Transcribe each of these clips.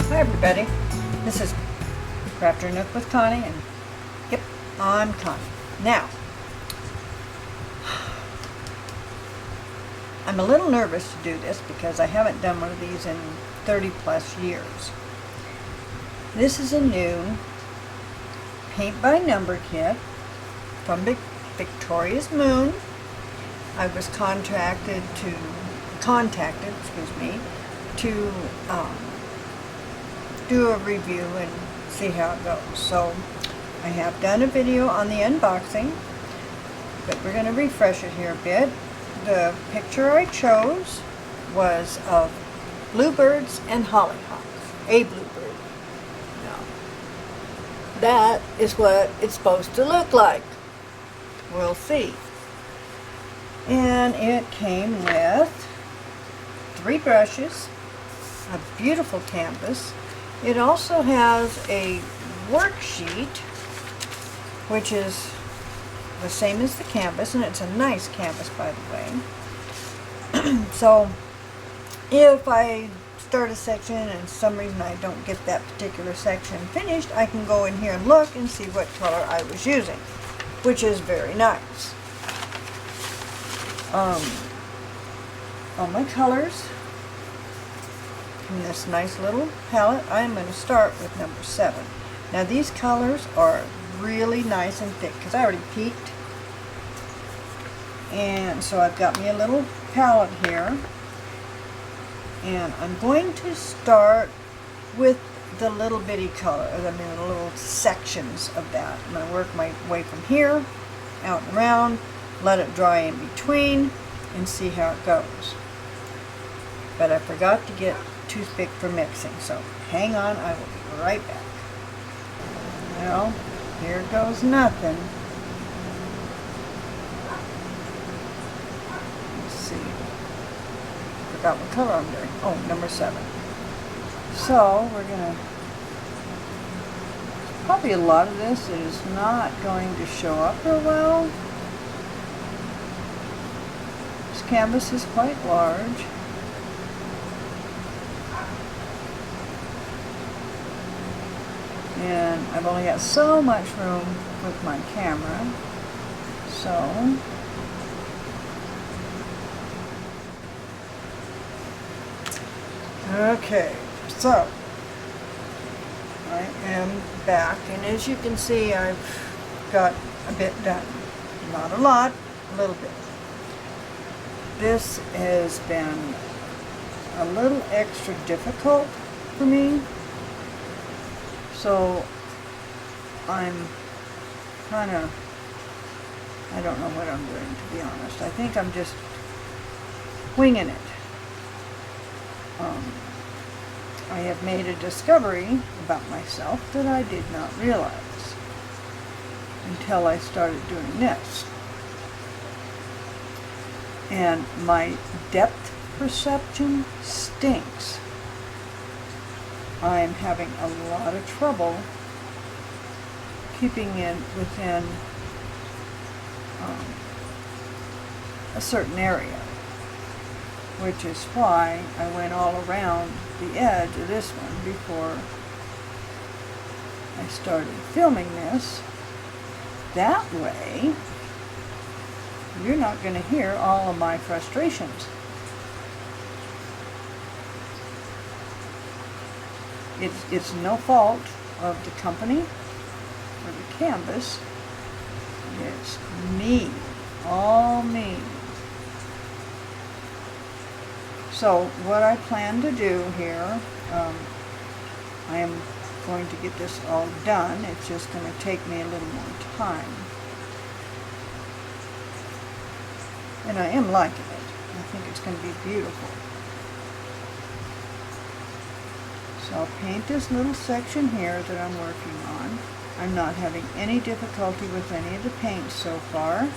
Hi everybody, this is Crafter Nook with Connie, and yep, I'm Connie. Now, I'm a little nervous to do this because I haven't done one of these in 30 plus years. This is a new paint by number kit from Victoria's Moon. I was contacted to do a review and see how it goes. So I have done a video on the unboxing, but we're going to refresh it here a bit. The picture I chose was of bluebirds and hollyhocks. A bluebird. Now, that is what it's supposed to look like. We'll see. And it came with 3 brushes, a beautiful canvas. It also has a worksheet, which is the same as the canvas, and it's a nice canvas, by the way. So if I start a section and for some reason I don't get that particular section finished, I can go in here and look and see what color I was using, which is very nice. All my colors in this nice little palette. I'm going to start with number 7. Now these colors are really nice and thick because I already peeked, and so I've got me a little palette here, and I'm going to start with the little bitty color, the little sections of that. I'm going to work my way from here out and around, let it dry in between, and see how it goes. But I forgot to get toothpick for mixing, so hang on, I will be right back. Well, here goes nothing. Let's see. Forgot what color I'm doing. Oh, number 7. So we're gonna, probably a lot of this is not going to show up real well. This canvas is quite large. And I've only got so much room with my camera, so okay, so I am back, and as you can see, I've got a bit done. Not a lot, a little bit. This has been a little extra difficult for me. So I'm kind of, I don't know what I'm doing, to be honest. I think I'm just winging it. I have made a discovery about myself that I did not realize until I started doing this. And my depth perception stinks. I'm having a lot of trouble keeping it within a certain area, which is why I went all around the edge of this one before I started filming this. That way, you're not going to hear all of my frustrations. It's no fault of the company or the canvas. It's me, all me. So what I plan to do here, I am going to get this all done. It's just going to take me a little more time. And I am liking it. I think it's going to be beautiful. So I'll paint this little section here that I'm working on. I'm not having any difficulty with any of the paints so far.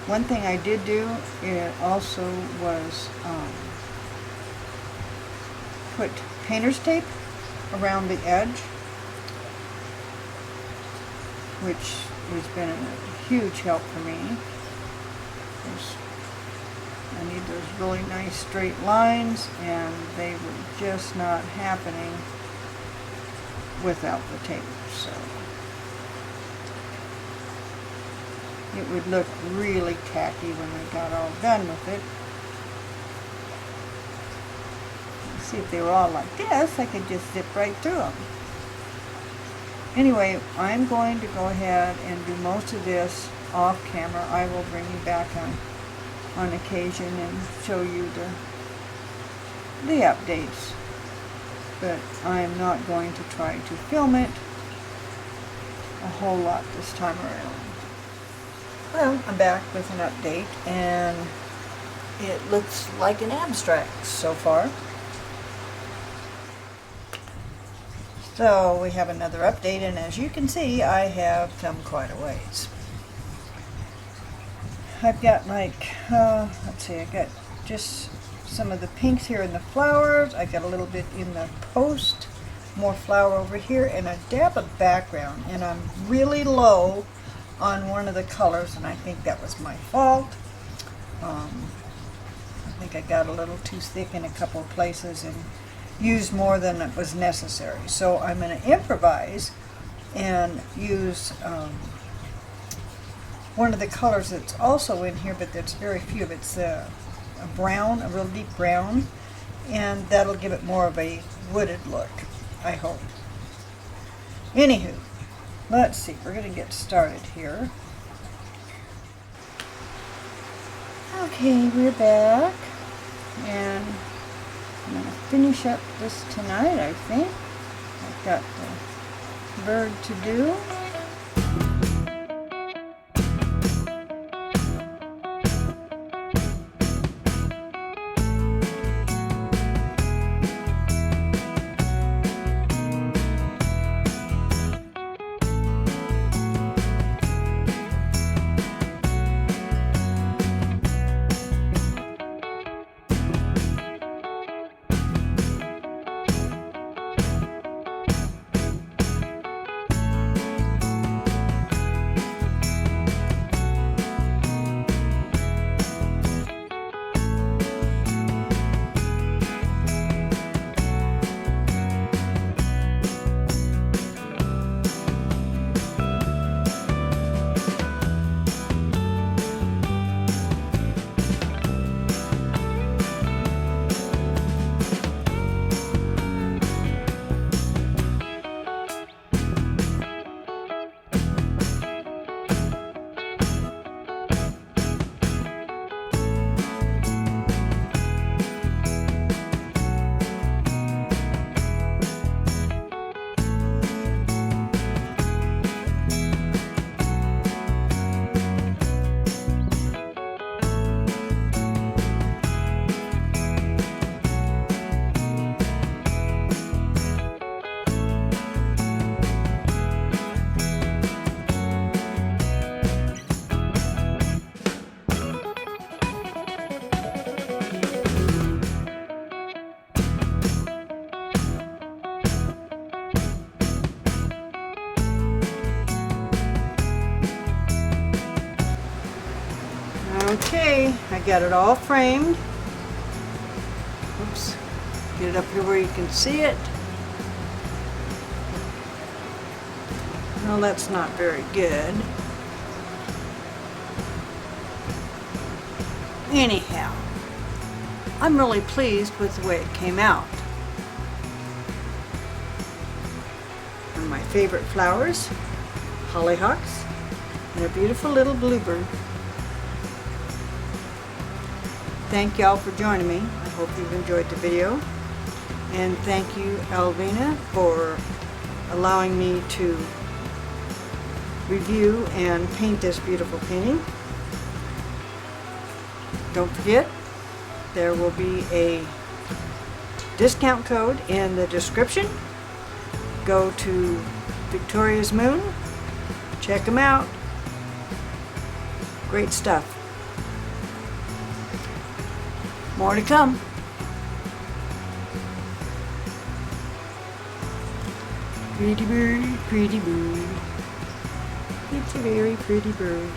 One thing I did do also was put painter's tape around the edge, which who's been a huge help for me. I need those really nice straight lines, and they were just not happening without the tape. So it would look really tacky when we got all done with it. Let's see, if they were all like this, I could just zip right through them. Anyway, I'm going to go ahead and do most of this off camera. I will bring you back on occasion and show you the updates. But I'm not going to try to film it a whole lot this time around. Well, I'm back with an update, and it looks like an abstract so far. So we have another update, and as you can see, I have come quite a ways. I've got like, let's see, I got just some of the pinks here in the flowers. I got a little bit in the post, more flower over here, and a dab of background. And I'm really low on one of the colors, and I think that was my fault. I think I got a little too thick in a couple of places and used more than it was necessary. So I'm going to improvise and use one of the colors that's also in here, but there's very few of it. It's a brown, a real deep brown, and that'll give it more of a wooded look, I hope. Anywho, let's see, we're going to get started here. Okay, we're back, and I'm going to finish up this tonight, I think. I've got the bird to do. Okay, I got it all framed. Oops. Get it up here where you can see it. Well, that's not very good. Anyhow, I'm really pleased with the way it came out. One of my favorite flowers, hollyhocks, and a beautiful little bluebird. Thank y'all for joining me. I hope you've enjoyed the video. And thank you, Alvina, for allowing me to review and paint this beautiful painting. Don't forget, there will be a discount code in the description. Go to Victoria's Moon. Check them out. Great stuff. More to come. Pretty bird, pretty bird. It's a very pretty bird.